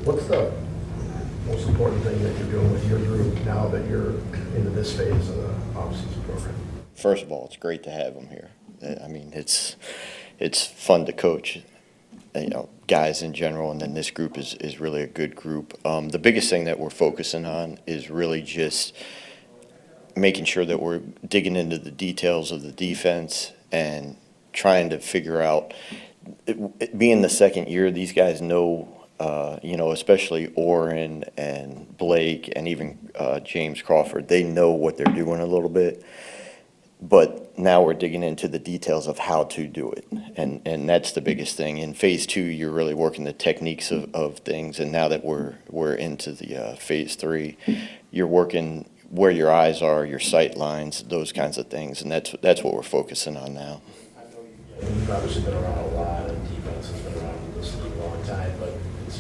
What's the most important thing that you're doing with your group now that you're into this phase of the offseason program? First of all, it's great to have them here. I mean, it's fun to coach, guys in general, and then this group is really a good group. The biggest thing that we're focusing on is really just making sure that we're digging into the details of the defense and trying to figure out, being the second year, these guys know, especially Orrin and Blake and even James Crawford, they know what they're doing a little bit. But now we're digging into the details of how to do it, and that's the biggest thing. In phase 2, you're really working the techniques of things, and now that we're into the phase 3, you're working where your eyes are, your sight lines, those kinds of things, and that's what we're focusing on now. I know you've obviously been around a lot, and defense has been around in this league a long time, but it's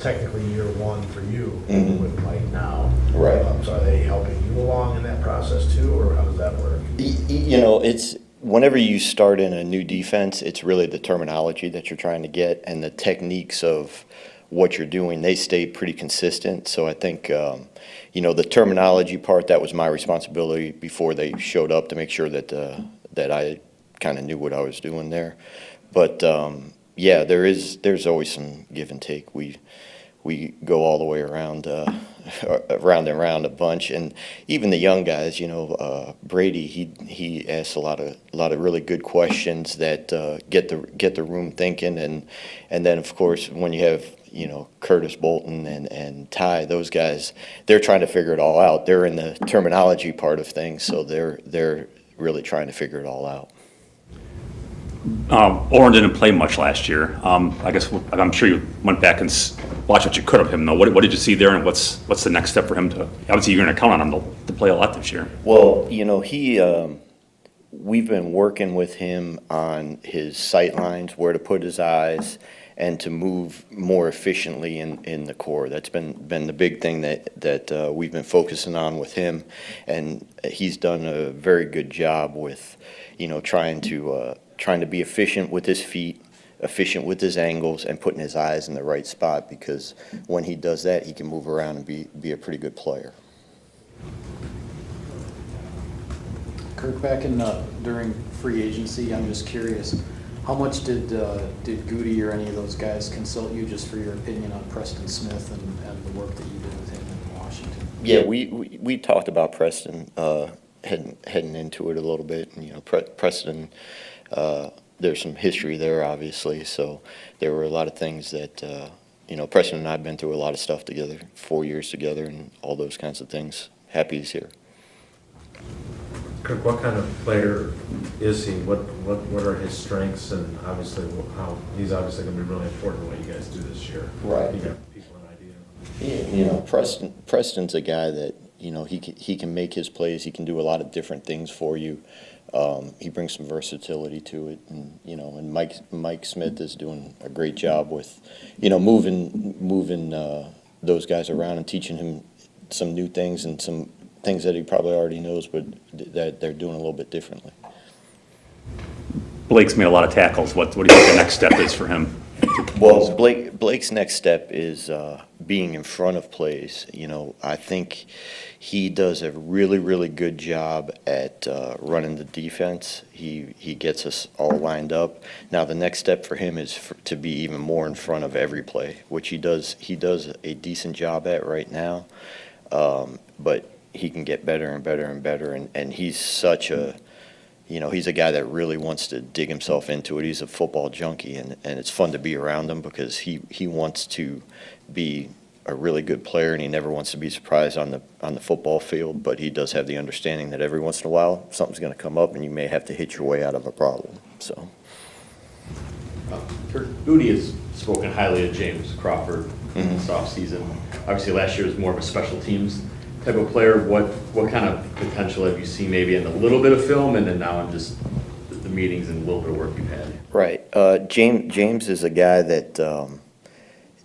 technically year one for you with Mike now. Right. So are they helping you along in that process too, or how does that work? It's whenever you start in a new defense, it's really the terminology that you're trying to get and the techniques of what you're doing. They stay pretty consistent. So I think, the terminology part, that was my responsibility before they showed up, to make sure that that I kind of knew what I was doing there. But there's always some give and take. We go all the way around, around and around a bunch, and even the young guys. Brady, he asks a lot of really good questions that get the room thinking, and then of course when you have Curtis Bolton and Ty, those guys, they're trying to figure it all out. They're in the terminology part of things, so they're really trying to figure it all out. Orrin didn't play much last year. I guess I'm sure you went back and watched what you could of him, though. What did you see there, and what's the next step for him to? Obviously, you're going to count on him to play a lot this year. Well, we've been working with him on his sight lines, where to put his eyes, and to move more efficiently in the core. That's been the big thing that we've been focusing on with him, and he's done a very good job with, trying to be efficient with his feet, efficient with his angles, and putting his eyes in the right spot, because when he does that, he can move around and be a pretty good player. Kirk, back during free agency, I'm just curious, how much did Goody or any of those guys consult you just for your opinion on Preston Smith and the work that you did with him in Washington? Yeah, we talked about Preston heading into it a little bit, and Preston. There's some history there, obviously, so there were a lot of things that, Preston and I have been through a lot of stuff together, 4 years together, and all those kinds of things. Happy he's here. Kirk, what kind of player is he? What are his strengths, and obviously how he's obviously going to be really important in what you guys do this year. Right. You got people an idea. Preston's a guy that he can make his plays. He can do a lot of different things for you. He brings some versatility to it, and Mike Smith is doing a great job with, moving those guys around and teaching him some new things and some things that he probably already knows, but that they're doing a little bit differently. Blake's made a lot of tackles. What do you think the next step is for him? Well, Blake's next step is being in front of plays. I think he does a really, really good job at running the defense. He gets us all lined up. Now the next step for him is to be even more in front of every play, which he does a decent job at right now. But he can get better and better and better, and he's such a he's a guy that really wants to dig himself into it. He's a football junkie, and it's fun to be around him because he wants to be a really good player, and he never wants to be surprised on the football field, but he does have the understanding that every once in a while something's going to come up and you may have to hit your way out of a problem. So Kirk, Goody has spoken highly of James Crawford this offseason. Obviously last year was more of a special teams type of player. What kind of potential have you seen maybe in a little bit of film, and then now in just the meetings and a little bit of work you've had? Right. James is a guy that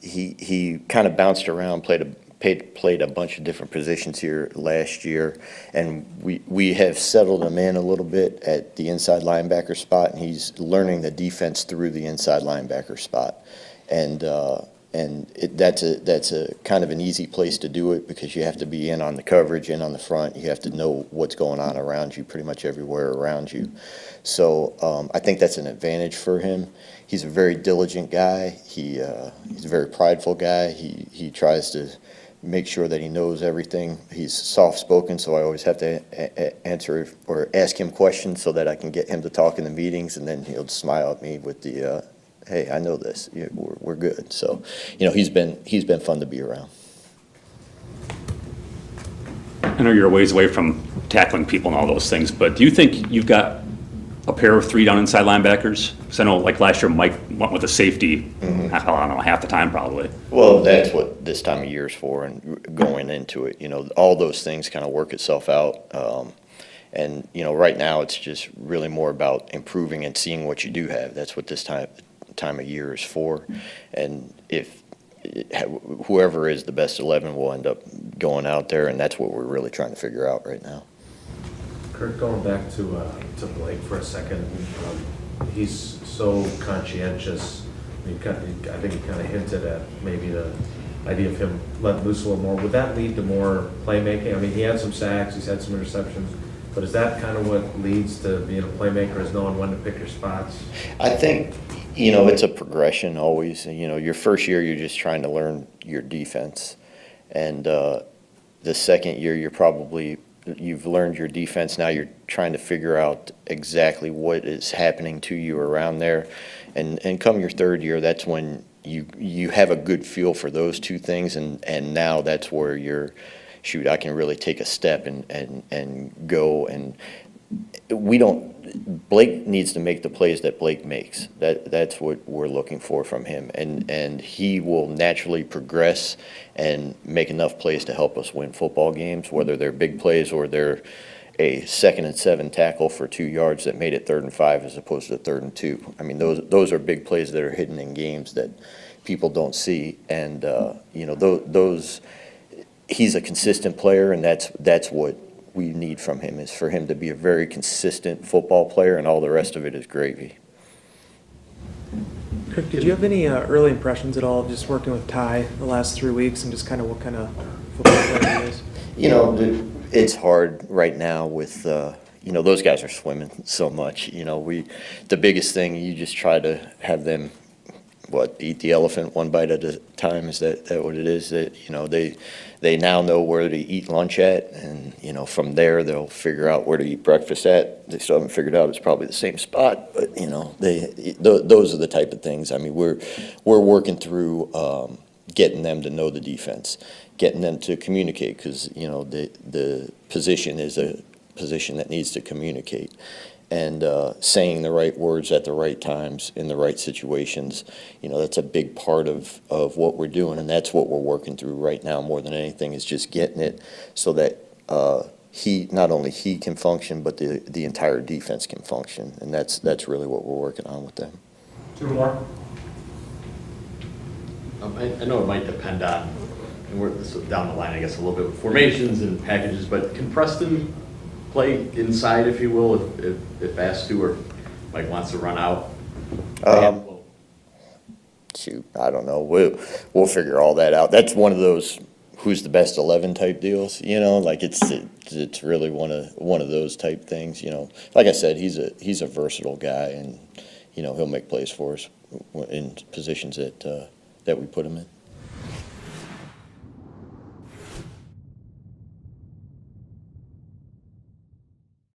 he kind of bounced around, played a bunch of different positions here last year, and we have settled him in a little bit at the inside linebacker spot, and he's learning the defense through the inside linebacker spot. And that's a kind of an easy place to do it because you have to be in on the coverage, in on the front. You have to know what's going on around you, pretty much everywhere around you. So I think that's an advantage for him. He's a very diligent guy. He's a very prideful guy. He tries to make sure that he knows everything. He's soft-spoken, so I always have to answer or ask him questions so that I can get him to talk in the meetings, and then he'll smile at me with the, hey, I know this. We're good. So, he's been fun to be around. I know you're a ways away from tackling people and all those things, but do you think you've got a pair of 3 down inside linebackers? Because I know, like last year, Mike went with a safety, I don't know, half the time probably. Well, that's what this time of year is for, and going into it, all those things kind of work itself out. And right now, it's just really more about improving and seeing what you do have. That's what this time of year is for. And if whoever is the best 11 will end up going out there, and that's what we're really trying to figure out right now. Kurt, going back to Blake for a second, he's so conscientious. I think he kind of hinted at maybe the idea of him letting loose a little more. Would that lead to more playmaking? I mean, he had some sacks, he's had some interceptions, but is that kind of what leads to being a playmaker, is knowing when to pick your spots? I think, it's a progression always. Your first year, you're just trying to learn your defense. And the second year, you've learned your defense. Now you're trying to figure out exactly what is happening to you around there. And come your third year, that's when you have a good feel for those two things. And now that's where I can really take a step and go. And Blake needs to make the plays that Blake makes. That's what we're looking for from him. And he will naturally progress and make enough plays to help us win football games, whether they're big plays or they're a 2nd and 7 tackle for 2 yards that made it 3rd and 5 as opposed to 3rd and 2. I mean, those are big plays that are hidden in games that people don't see. And, he's a consistent player, and that's what we need from him, is for him to be a very consistent football player, and all the rest of it is gravy. Kirk, did you have any early impressions at all of just working with Ty the last 3 weeks and just kind of what kind of football player he is? It's hard right now with, those guys are swimming so much. The biggest thing, you just try to have them, eat the elephant one bite at a time? Is that what it is? That, they now know where to eat lunch at, and, from there they'll figure out where to eat breakfast at. They still haven't figured out it's probably the same spot, but, those are the type of things. I mean, we're working through getting them to know the defense, getting them to communicate, because, the position is a position that needs to communicate. And saying the right words at the right times in the right situations, that's a big part of what we're doing, and that's what we're working through right now more than anything, is just getting it so that not only he can function, but the entire defense can function, and that's really what we're working on with them. 2 more. I know it might depend on, and we're down the line, I guess, a little bit with formations and packages, but can Preston play inside, if you will, if asked to, or Mike wants to run out? Shoot, I don't know. We'll figure all that out. That's one of those who's the best 11 type deals, like it's really one of those type things, Like I said, he's a versatile guy, and he'll make plays for us in positions that we put him in.